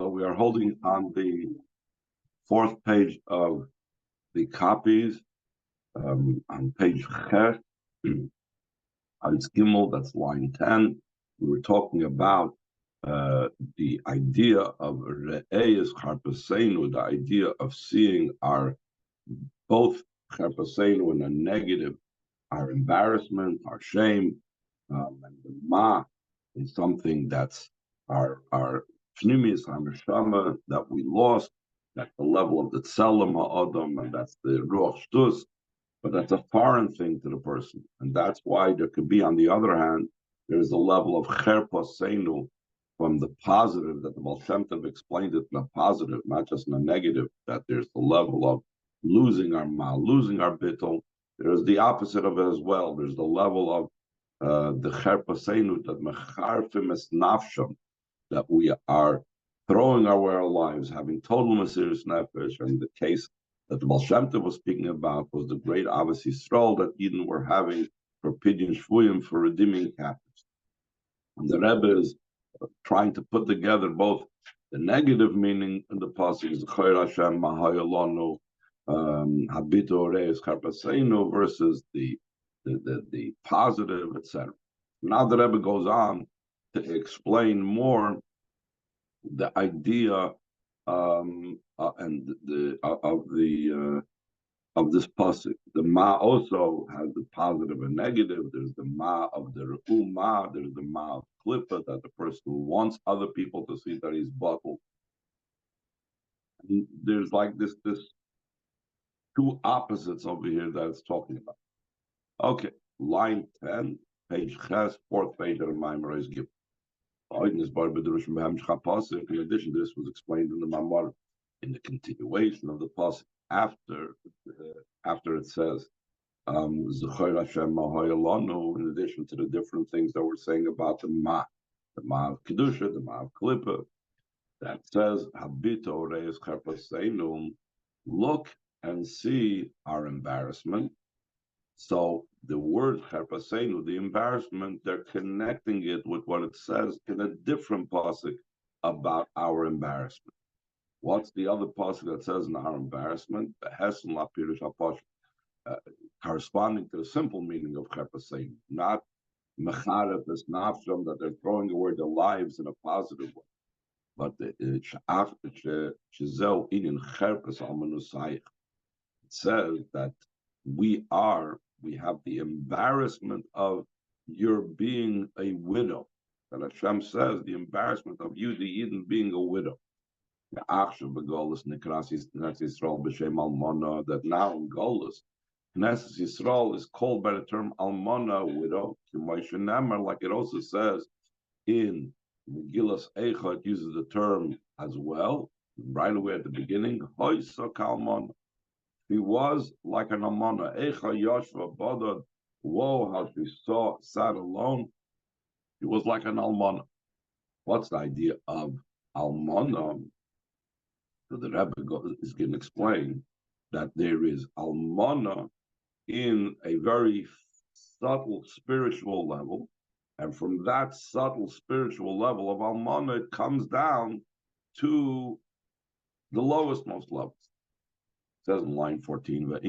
So we are holding on the fourth page of the copies, on page Ches, on Gimel, that's line 10. We were talking about the idea of Re'eyes Charpaseinu, the idea of seeing our both Charpaseinu in a negative, our embarrassment, our shame, and the Ma is something that's our Pnimis, our Neshama, that we lost. That's the level of the Tzelem HaAdam, and that's the Ruach Shtus, but that's a foreign thing to the person. And that's why there could be, on the other hand, there's a level of Cherpaseinu from the positive, that the Baal Shem Tov explained it in a positive, not just in a negative, that there's the level of losing our Ma, losing our Bittul. There's the opposite of it as well. There's the level of the Cherpaseinu, that Mecharfim es Nafsham, that we are throwing away our lives, having total Mesiris Nefesh. And the case that the Baal Shem Tov was speaking about was the great Avos Yisrael that Eden were having for Pidyon Shvuyim, for redeeming captives. And the Rebbe is trying to put together both the negative meaning in the pasuk, Zechor Hashem Mahayolonu Habitu Oreis Charpaseinu, versus the positive, etc. Now the Rebbe goes on to explain more the idea and of this pasuk. The Ma also has the positive and negative. There's the Ma of the Re'u Ma. There's the Ma of Klippa, that the person who wants other people to see that he's bottled. And there's like this two opposites over here that it's talking about. Okay, line 10, page Ches, fourth page of the Maimer is given. In addition, this was explained in the Mamar in the continuation of the pasuk after it says Zechor Hashem Mahayolanu, in addition to the different things that we're saying about the Ma of Kedusha, the Ma of Klippa, that says Habitu Oreis Charpaseinu, look and see our embarrassment. So the word Charpaseinu, the embarrassment, they're connecting it with what it says in a different pasuk about our embarrassment. What's the other pasuk that says in our embarrassment? Hesen la pirush haposh, corresponding to the simple meaning of Charpaseinu, not mecharef es nafsham, that they're throwing away their lives in a positive way, but the shezel inin cherpas al manusayich. It says that we have the embarrassment of your being a widow. That Hashem says the embarrassment of you, the Eden, being a widow. That now in Golus, Knesset Yisrael is called by the term Almana, widow. Like it also says in Megillas Eicha, it uses the term as well, right away at the beginning. He was like an almana. Eicha Yoshva Bodad. Whoa, how she sat alone. He was like an almana. What's the idea of almana? So the Rebbe is going to explain that there is almana in a very subtle spiritual level, and from that subtle spiritual level of almana, it comes down to the lowest most levels. It says in line 14, the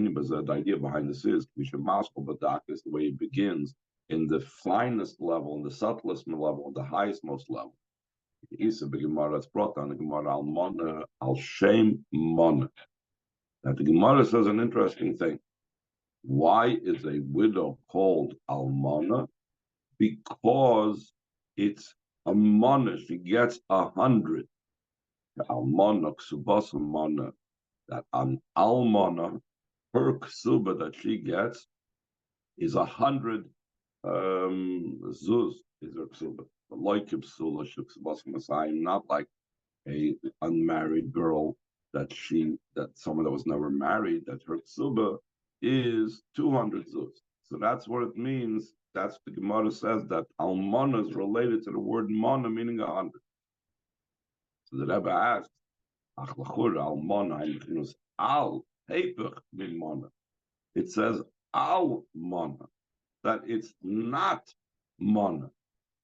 idea behind this is the way it begins in the finest level, in the subtlest level, in the highest most level. Isa Gemara is brought down the Gemara Almana al Shem Mona. Now the Gemara says an interesting thing. Why is a widow called Almana? Because it's a mona. She gets 100. Almana ksubas almana. That an almana, her ksuba that she gets is 100 zuz is her ksuba. Not like a unmarried girl that someone that was never married, that her ksuba is 200 zuz. So that's what it means. That's the Gemara says that almana is related to the word mana, meaning 100. So the Rebbe asks, it says al mana, that it's not mana.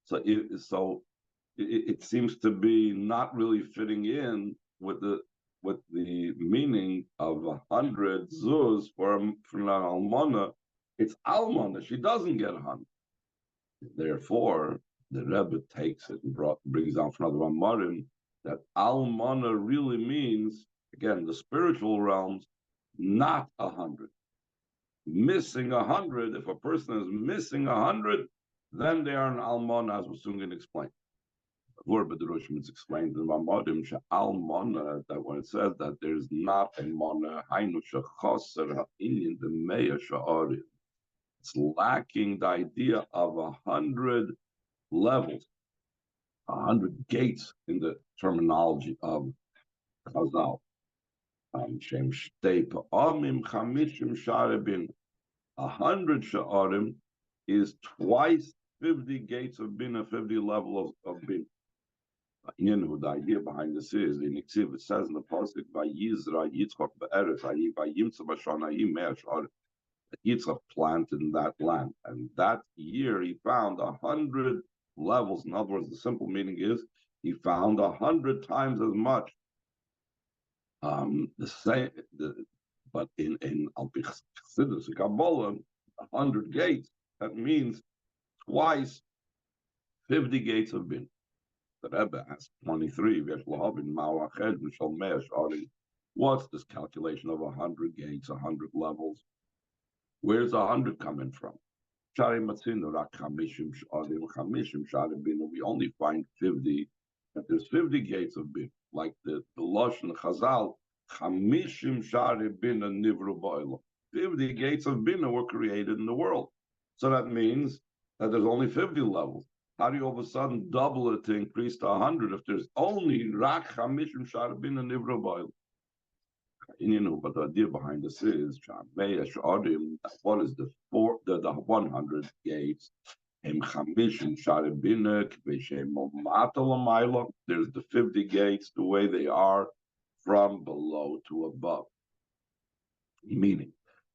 So it seems to be not really fitting in with the meaning of 100 zuz from an almana. It's almana. She doesn't get 100. Therefore, the Rebbe takes it and brings down from another Amarim that almana really means, again, the spiritual realms, not 100. Missing 100. If a person is missing 100, then they are an almana, as we're soon going to explain. But the Roshim is explained in Mamodim almana that when it says that there's not a mona, hainu shechaser ha'inyan the meya sha'arim. It's lacking the idea of 100 levels, 100 gates in the terminology of Chazal. Shem shtei pa'amim chamishim sharabin. 100 sha'arim is twice 50 gates of bina, 50 levels of bina. The idea behind this is in Iksiv, it says in the pasuk by Yizra Yitzchak be'eretz by Yimtza b'shana mea sha'arim. Yitzchak planted in that land, and that year he found 100 levels. In other words, the simple meaning is he found 100 times as much. But in Al Pi Chassidus Kabbalah, 100 gates. That means twice 50 gates have been. The Rebbe asked 23. What's this calculation of 100 gates, 100 levels? Where's 100 coming from? We only find 50, but there's 50 gates of bin, like the Lashon Chazal, 50 gates of bin were created in the world. So that means that there's only 50 levels. How do you all of a sudden double it to increase to 100 if there's only Rak Chamishim Shar bin Nivru Boil? But the idea behind this is what is the 100 gates? There's the 50 gates the way they are from below to above. Meaning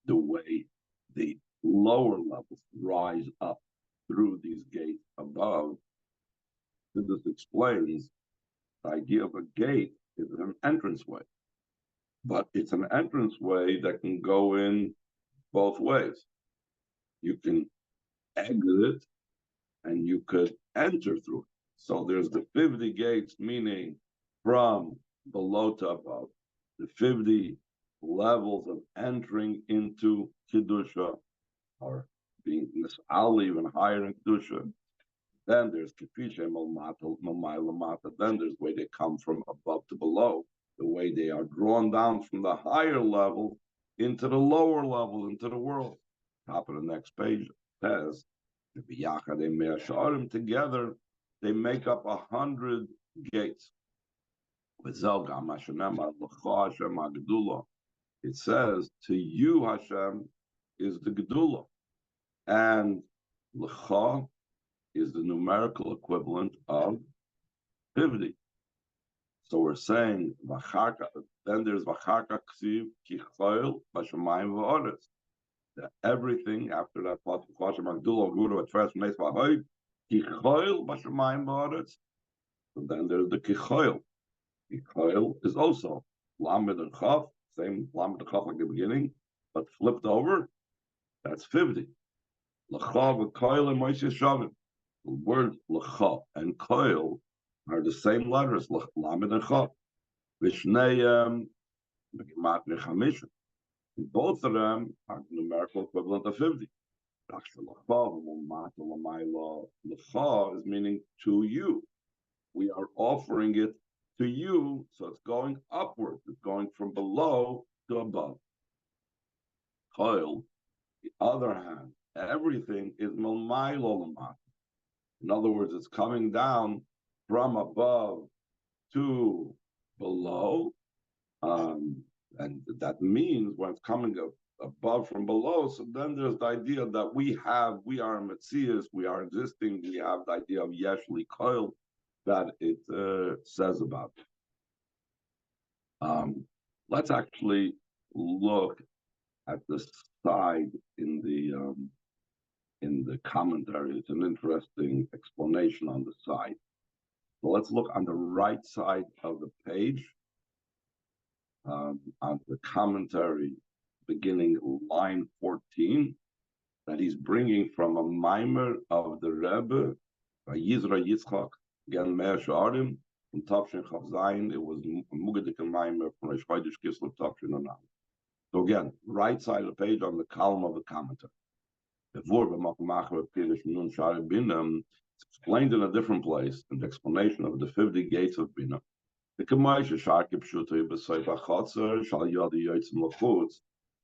the way the lower levels rise up through these gates above. This explains the idea of a gate is an entranceway. But it's an entranceway that can go in both ways. You can exit and you could enter through it. So there's the 50 gates, meaning from below to above, the 50 levels of entering into Kedusha, or being Nis'al even higher in Kedusha. Then there's Kefisha Mamaylamata. Then there's where they come from above to below. The way they are drawn down from the higher level into the lower level, into the world. Top of the next page says, together, they make up 100 gates. It says, to you, Hashem, is the Gedula. And L'cha is the numerical equivalent of 50. So we're saying, then there's Vacharka Ksiv Kichoil Bashamayim V'Oretz. Everything after that, Magdula Guru at first Meis Vahoy Kichoil Bashamayim V'Oretz. So then there's the Kichoil. Kichoil is also Lamed and Chaf, same Lamed and Chaf like the beginning, but flipped over. That's 50. L'cha v'Koil and Moshe Shavim. The words L'cha and Koil are the same letters, Lamed and Chaf. Vishnei Matne Chamisha. Both of them are numerical equivalent of 50. L'cha is meaning to you. We are offering it to you, so it's going upward. It's going from below to above. Koil, the other hand, everything is Malmaylo Lamat. In other words, it's coming down from above to below, and that means when it's coming above from below, so then there's the idea that we are Metzias, we are existing, we have the idea of Yeshli Koil that it says about. Let's actually look at the side in the commentary. It's an interesting explanation on the side. So let's look on the right side of the page, on the commentary, beginning line 14, that he's bringing from a mimer of the Rebbe, Yizra Yitzchak, again, Meir Sha'arim, in Tafshin Chav Zayin. It was a Mugadik mimer from Reish Chodesh Kislev Tafshin Onan. So again, right side of the page on the column of the commentary. It's explained in a different place in the explanation of the 50 gates of Bina.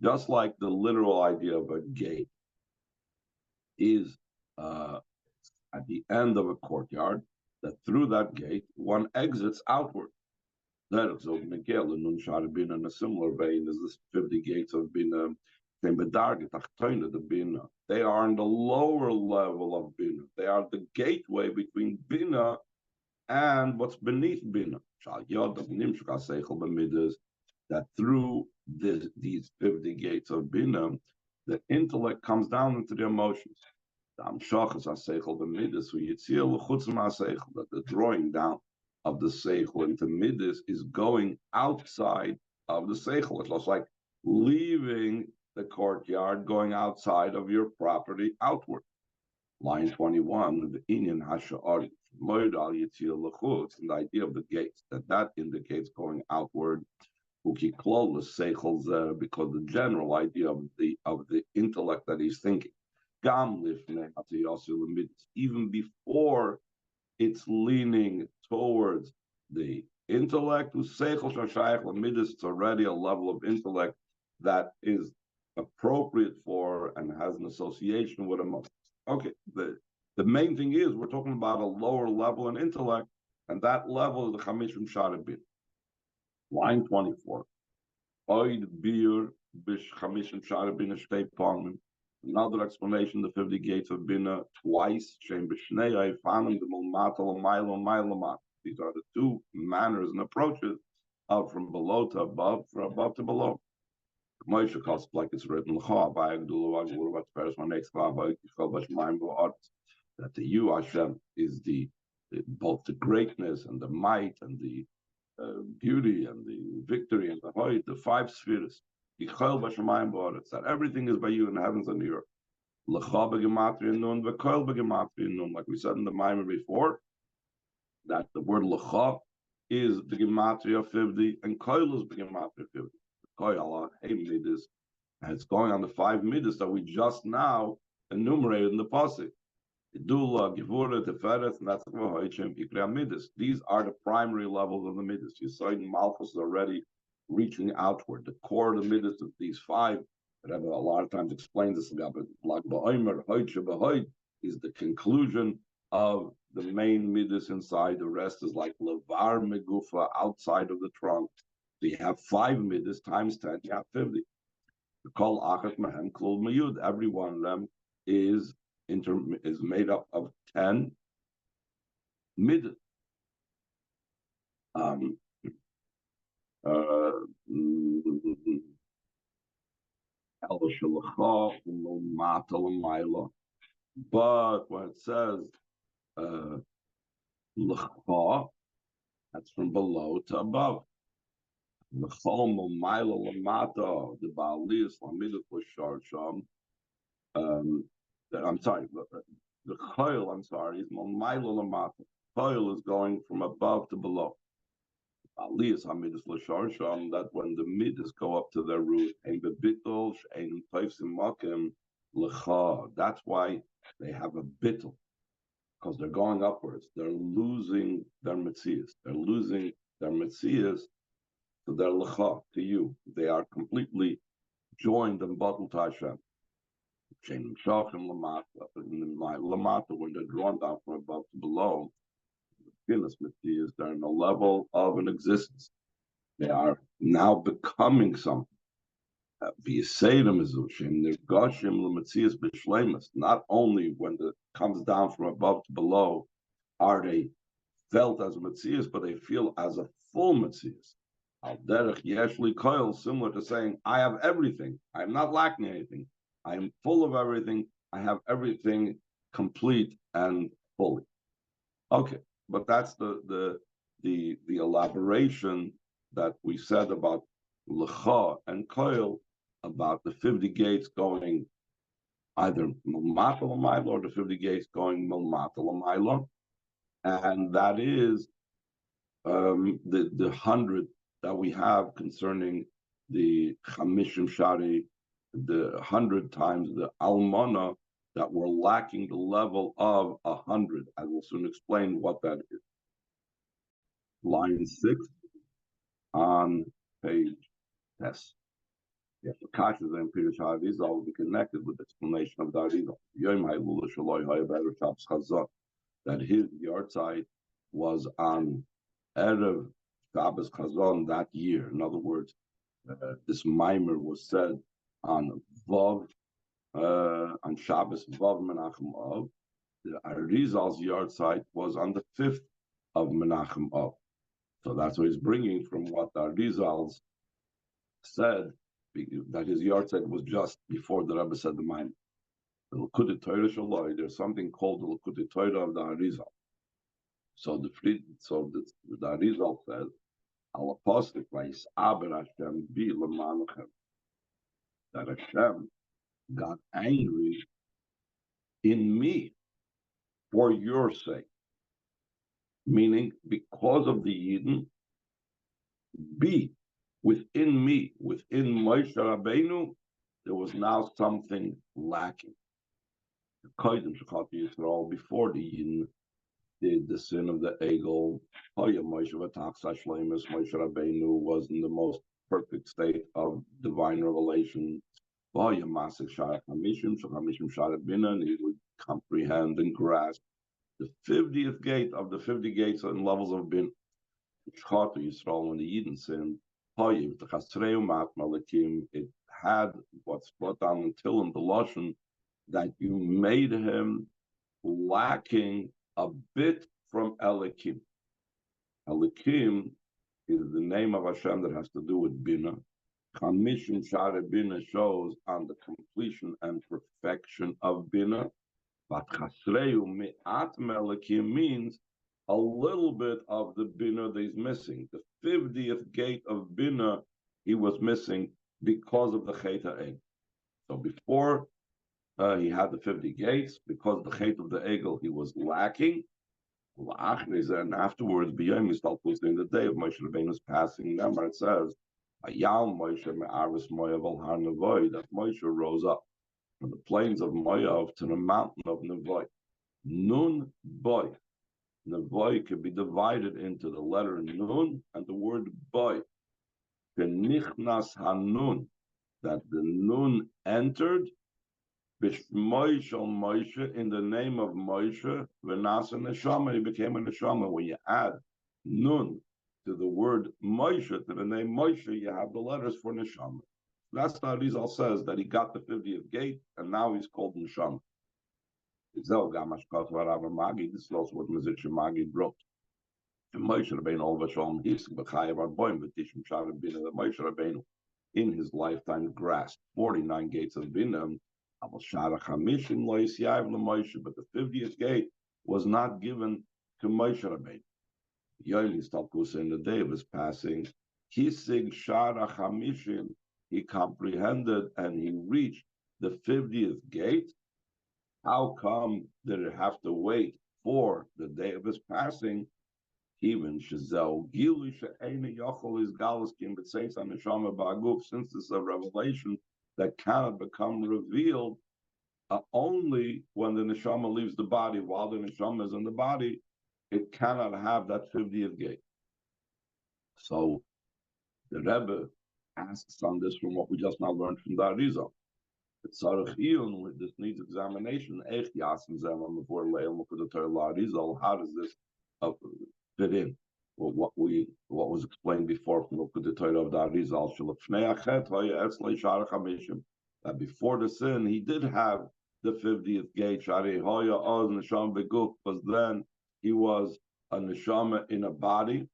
Just like the literal idea of a gate is at the end of a courtyard, that through that gate one exits outward. So Miguel and Nun Shara in a similar vein as this 50 gates of Bina. They are in the lower level of Bina. They are the gateway between Bina and what's beneath Bina. That through these 50 gates of Bina, the intellect comes down into the emotions. That the drawing down of the seichel into midas is going outside of the seichel. It's just like leaving the courtyard, going outside of your property outward. Line 21, the Inyan Hasha'ari, and the idea of the gates, that indicates going outward, because the general idea of the intellect that he's thinking. Even before it's leaning towards the intellect, it's already a level of intellect that is appropriate for and has an association with emotions. Okay, the main thing is we're talking about a lower level in intellect, and that level is the Chamishim Sharabin. Line 24. Another explanation, the 50 gates of Bina, twice. These are the two manners and approaches of from below to above, from above to below. Moshe calls it like it's written that the you Hashem is both the greatness and the might and the beauty and the victory and the five spheres. That everything is by you in the heavens and the earth. Like we said in the Maimer before, that the word lecha is the gematria 50 and koil is the gematria 50. Koil, midas, and it's going on the 5 midas that we just now enumerated in the pasuk. Idula, Gevura, Teferet, and that's midas. These are the primary levels of the midas. You saw in Malchus already reaching outward. The core of the midas of these 5, that Rebbe a lot of times explains this, but Lag Ba'omer, Hoyd Shebahoyd, is the conclusion of the main midas inside. The rest is like Levar Megufa outside of the trunk. So you have 5 midas times 10, you have 50. The Kol Achat Mehem Klul Mayud. Every one of them is made up of 10 midas. But when it says l'cha, that's from below to above. The I'm sorry, the chayil, is chayil is going from above to below. That when the midas go up to their root, that's why they have a bittul, because they're going upwards. They're losing their metzias. They're losing their metzias to their lecha, to you. They are completely joined and bottled to Hashem. Lamata, when they're drawn down from above to below, they're in a level of an existence. They are now becoming something. Not only when it comes down from above to below are they felt as a Metzias, but they feel as a full Metzias. Similar to saying, I have everything. I am not lacking anything. I am full of everything. I have everything complete and fully. Okay. but that's the elaboration that we said about Lecha and Koil, about the 50 gates going either Milmata L'Mayla or the 50 gates going Milmata L'Mayla, and that is the 100 that we have concerning the Chamishim Shari, the 100 times the Almana, that we're lacking the level of 100. I will soon explain what that is. Line 6 on page S. Yes, the Kashas and Pirish HaArizal will be connected with the explanation of the Arizal. Yom HaIlul Shaloi HaYav Shabbos Chazon, that his yahrzeit was on Erev Shabbos Chazon that year. In other words, this mimer was said on Vav, on Shabbos Vav Menachem Av. The Arizal's yahrzeit was on the 5th of Menachem Av. So that's what he's bringing from what the Arizal's said, that his yahrzeit was just before the Rebbe said the mimer. The L'kutei Torah Shaloi, there's something called the L'kutei Torah of the Arizal. So the Arizal says, "Al apostle place Aber Hashem bi l'manachem," that Hashem got angry in me for your sake, meaning because of the Yidden, be within me, within Moshe Rabbeinu, there was now something lacking. Before the Yidden did the sin of the Egel, Moshe Rabbeinu was in the most perfect state of divine revelation. And he would comprehend and grasp the 50th gate of the 50 gates and levels of bin. When the Yidden sinned, it had what's brought down until in the Lashon that you made him lacking a bit from Elikim. Elikim is the name of Hashem that has to do with Bina. Chamishim Shara Bina shows on the completion and perfection of Bina. But Chasreu Me'at Elikim means a little bit of the Bina that he's missing. The 50th gate of Bina he was missing because of the Chet HaEgel. So before he had the 50 gates, because of the Chet of the Egel he was lacking. And afterwards, in the day of Moshe Rabbeinu's passing, remember it says, that Moshe rose up from the plains of Moav to the mountain of Nevoy. Nun boy. Nevoy could be divided into the letter Nun and the word boy. Nichnas Hanun, that the Nun entered, Bishmoy Shal Moshe, in the name of Moshe, V'nasa Neshama, he became a Neshama. When you add Nun to the word Moshe, to the name Moshe, you have the letters for Neshama. That's how Rizal says that he got the 50th gate, and now he's called Neshama. This is also what Mezritch Magi wrote. Moshe Rabbeinu Ol V'Shalom Hisk B'Chayev Arboim V'Tishim Shara Bina, that Moshe Rabbeinu in his lifetime grasped 49 gates of Bina, but the 50th gate was not given to Moshe Rabbeinu. In the day of his passing, he comprehended and he reached the 50th gate. How come did it have to wait for the day of his passing? Even since this is a revelation that cannot become revealed only when the neshama leaves the body. While the neshama is in the body, it cannot have that 50th gate. So the Rebbe asks on this from what we just now learned from the Arizal. This needs examination. How does this fit in? Well, what was explained before from the Torah of the Arizal, that before the sin he did have the 50th gate, because then he was a neshama in a body.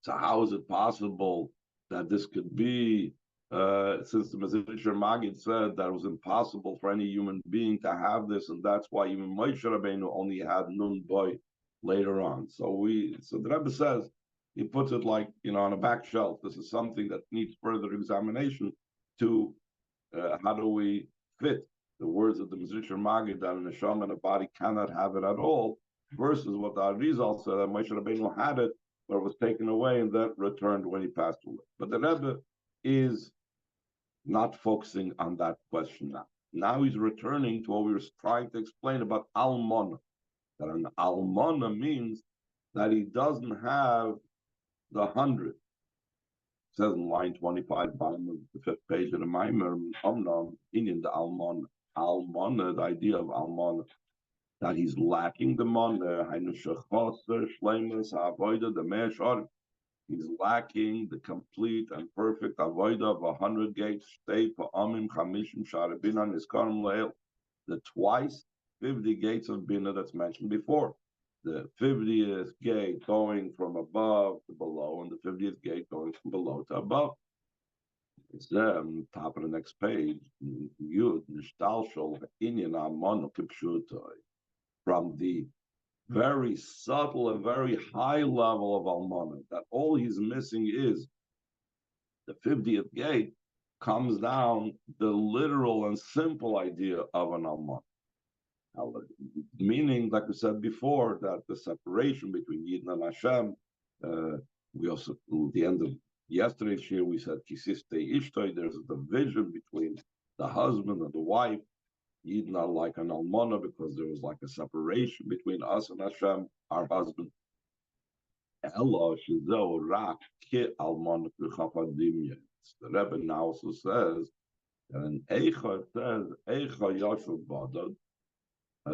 So how is it possible that this could be, since the Mezritch Magid said that it was impossible for any human being to have this, and that's why even Moshe Rabbeinu only had Nun Boy later on. So the Rebbe says, he puts it like, on a back shelf. This is something that needs further examination to how do we fit the words of the Mizrich Magid that a neshama and a body cannot have it at all, versus what the Arizal said that Moshe Rabbeinu had it, but it was taken away and then returned when he passed away. But the Rebbe is not focusing on that question now. Now he's returning to what we were trying to explain about almana. That an almana means that he doesn't have the 100. It says in line 25, bottom of the 5th page of the Maimer, in the almana. Almana, the idea of almana, that he's lacking the mana, he's lacking the complete and perfect avoida of 100 gates, the twice 50 gates of bina that's mentioned before. The 50th gate going from above to below, and the 50th gate going from below to above. It's there on the top of the next page. From the very subtle and very high level of almana, that all he's missing is the 50th gate, comes down the literal and simple idea of an almana. Meaning, like we said before, that the separation between Yidden and Hashem, we also, at the end of yesterday's year, we said, Kisiste Ishtoi, there's a division between the husband and the wife. Yidden are like an almana because there was like a separation between us and Hashem, our husband. The Rebbe now also says, and Eicha says, Eicha Yashu Badad,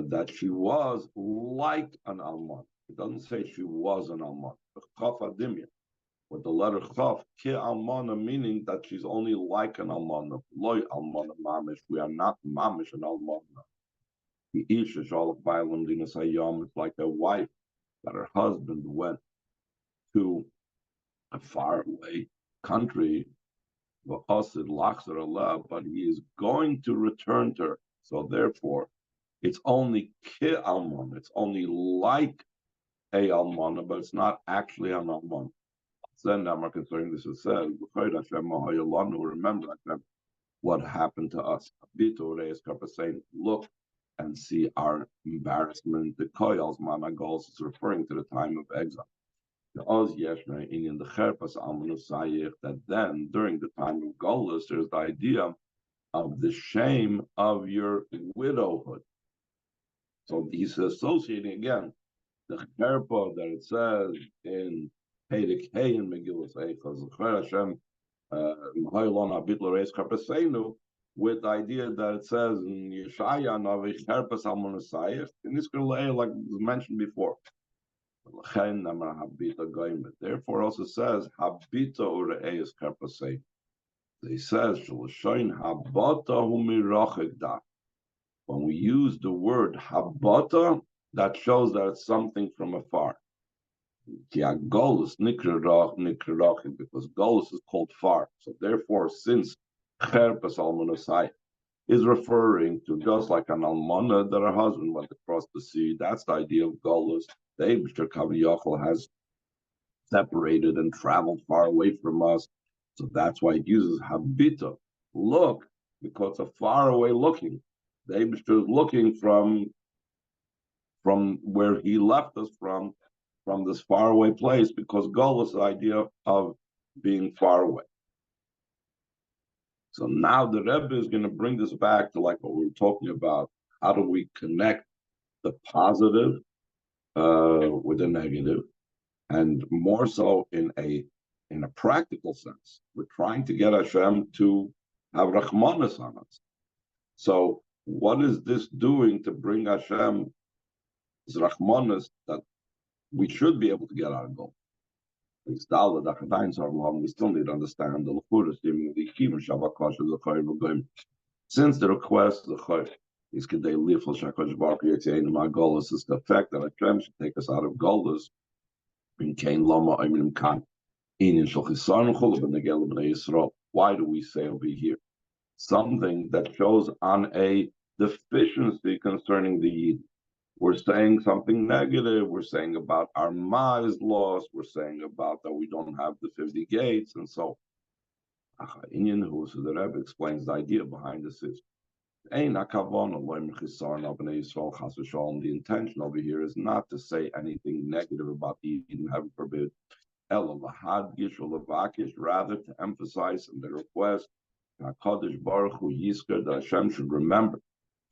that she was like an alman. It doesn't say she was an alman. With the letter Chaf, Ki Almana, meaning that she's only like an almana. Loy almana mamish. We are not mamish an almana. The Isha Shalach Bailam Dinas Hayom is like a wife that her husband went to a faraway country, but he is going to return to her. So therefore, it's only Ki Almana. It's only like a almana, but it's not actually an almana. Then I'm considering this is said, remember what happened to us. Look and see our embarrassment. The koyals managos is referring to the time of exile. That then, during the time of Golus, there's the idea of the shame of your widowhood. So he's associating again the cherpa that it says in Perek Hey in Megillah Eicha, Zechor Hashem Mahaylon Habit L'Reis Karpasenu, with the idea that it says in Yeshaya Navi Cherpas Almonasayich, in this like was mentioned before. Therefore, also says Habita Ureis Karpasenu. He says Shaloshoin Habata Humirachik Da. When we use the word Habata, that shows that it's something from afar. Golus because Golus is called far. So therefore, since Cherpas Almonasai is referring to just like an almana that her husband went across the sea, that's the idea of Golus. The Eibishter Kaviyachal has separated and traveled far away from us. So that's why it uses Habita. Look, because it's a far away looking. The Eibishter is looking from where he left us from this faraway place, because Golus is the idea of being far away. So now the Rebbe is going to bring this back to like what we were talking about. How do we connect the positive with the negative, and more so in a practical sense? We're trying to get Hashem to have Rachmanis on us. So what is this doing to bring Hashem's Rachmanis that we should be able to get our goal? We still need to understand the since the request the Chayv is Kedei Lifel Shakadosh Baruch Hu Yetzeinu Golus is the fact that Hashem should take us out of Golus. Why do we say over here something that shows on a deficiency concerning the Yid? we're saying something negative. We're saying about our ma is lost. We're saying about that we don't have the 50 gates, and so Inyan, who so the Rebbe explains the idea behind this is the intention over here is not to say anything negative about Eden, heaven forbid, rather to emphasize in the request that Hashem should remember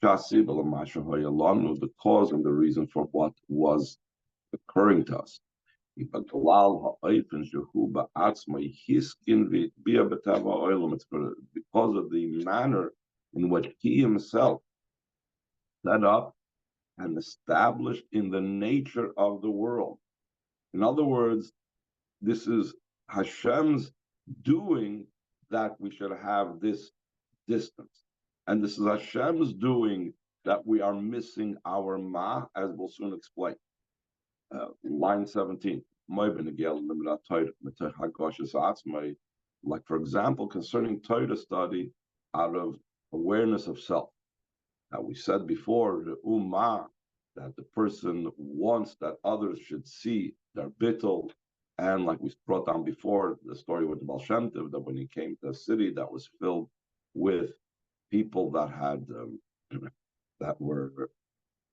the cause and the reason for what was occurring to us. It's because of the manner in which he himself set up and established in the nature of the world. In other words, this is Hashem's doing that we should have this distance. And this is Hashem's doing that we are missing our ma, as we'll soon explain. Line 17. Like, for example, concerning Torah study out of awareness of self. Now, we said before, the ummah, that the person wants that others should see their bittul, and like we brought down before, the story with the Baal Shem Tov, that when he came to a city that was filled with people that had that were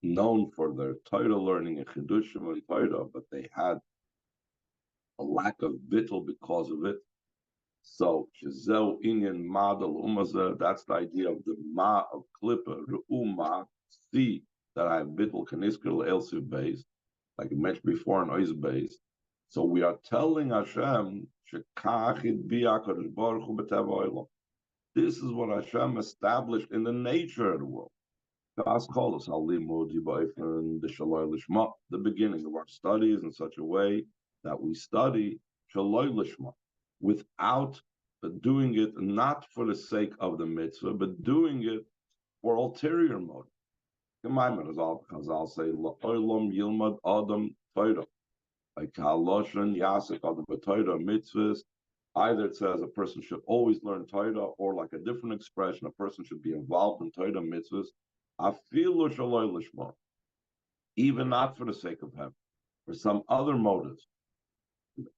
known for their Torah learning and Chidushim and Torah, but they had a lack of bittul because of it. So, Shezeu Inyan Madal Umazah, that's the idea of the Ma of Klippa, Ru'uma, see that I have bittul Kaniskal Elsu base, like I mentioned before in Oiz base. So we are telling Hashem, this is what Hashem established in the nature of the world. The beginning of our studies in such a way that we study Shaloi Lishma without doing it not for the sake of the mitzvah, but doing it for ulterior motive. I'll say, Yilmad Adam Torah. Like Haloshan Yasik on the Torah mitzvahs, either it says a person should always learn Torah, or like a different expression, a person should be involved in Torah mitzvahs, afilu shaloi lishma, even not for the sake of heaven, for some other motives.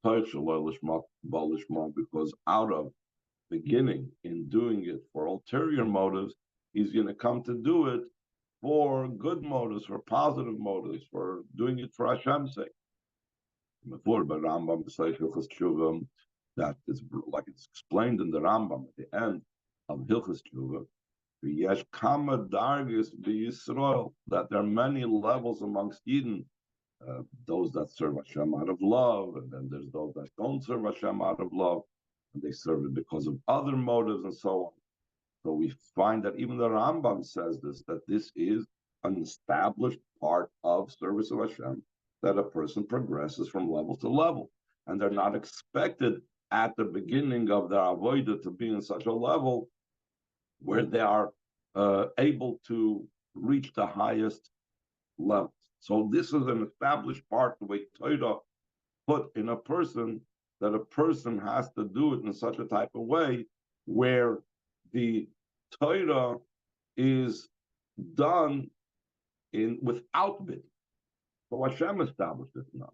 Because out of beginning in doing it for ulterior motives, he's going to come to do it for good motives, for positive motives, for doing it for Hashem's sake. Before, but Rambam Hilchos Tshuva, that is like it's explained in the Rambam at the end of Hilchos Tshuva. Yesh kama dargis b'Yisrael, that there are many levels amongst Eden. Those that serve Hashem out of love, and then there's those that don't serve Hashem out of love, and they serve it because of other motives and so on. So we find that even the Rambam says this, that this is an established part of service of Hashem, that a person progresses from level to level, and they're not expected at the beginning of their avodah to be in such a level where they are able to reach the highest level. So this is an established part, the way Torah put in a person, that a person has to do it in such a type of way where the Torah is done without bit. So Hashem established it now.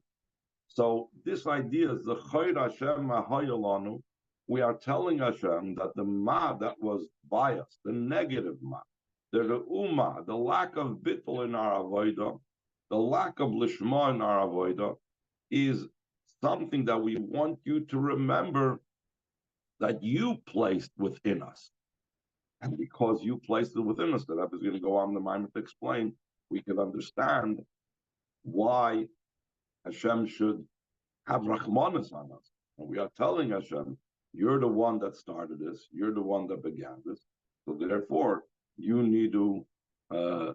So this idea is the Chayr Hashem Mahayalanu. We are telling Hashem that the ma that was biased, the negative ma, the re'uma, the lack of bittul in our avodah, the lack of lishma in our avodah, is something that we want you to remember that you placed within us. And because you placed it within us, that is going to go on the mind to explain, we can understand why Hashem should have rachmanis on us. And we are telling Hashem, you're the one that started this, you're the one that began this, so therefore you need to, you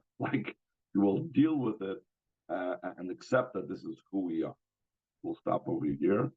will deal with it and accept that this is who we are. We'll stop over here.